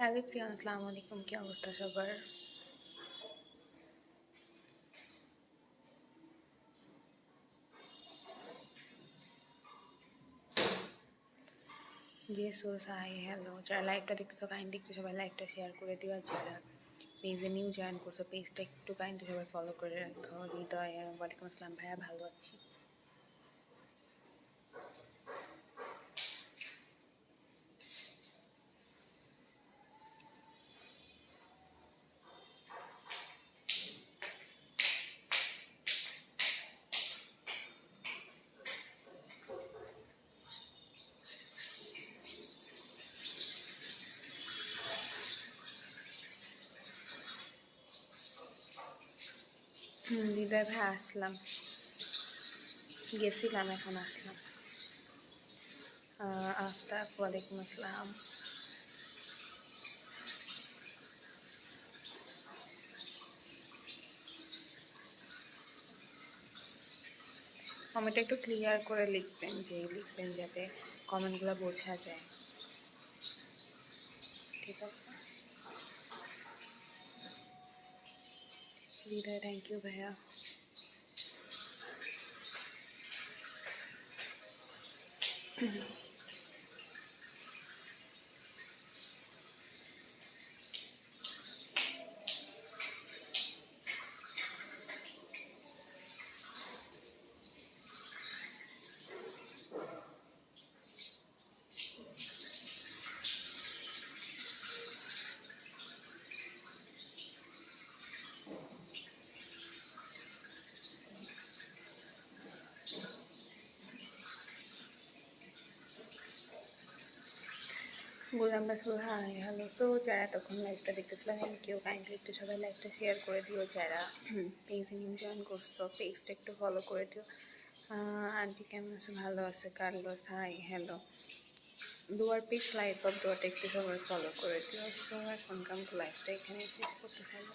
Hello Priyan, আসসালামু আলাইকুম। কি অবস্থা সবার? Jesus hi, hello. যারা লাইভটা দেখতেছো কাইন্ডলি একটু সবাই লাইভটা শেয়ার করে দিও। যারা পেজে নিউ জয়েন করছো পেজটা একটু কাইন্ডলি সবাই ফলো করে রাখো। হৃদয়, ওয়ালাইকুম আসসালাম ভাইয়া, ভালো আছি। হৃদয় ভাই, আসলাম, গেছিলাম, এখন আসলাম। আফতাব, ওয়ালাইকুম আসসালাম। কমেন্টটা একটু ক্লিয়ার করে লিখবেন, যাতে কমেন্টগুলো বোঝা যায়। ঠিক আছে হৃদয়, থ্যাংক ইউ ভাইয়া। গোলাম রাসুল, হাই, হ্যালো। সো যারা তখন লাইভটা দেখতেছিলাম কেউ কাইন্ডলি একটু সবাই লাইভটা শেয়ার করে দিও। যারা পেজে নিউ জয়েন করছো পেজটা একটু ফলো করে দিও। আন্টি কেমন আছে? ভালো আছে। Carlos, hi, hello. দুয়ার পিক লাইভ অফ দুয়ারটা একটু সবাই ফলো করে দিও। সো এখন কাম টু লাইভটা এখানে শেষ করতে পারবো।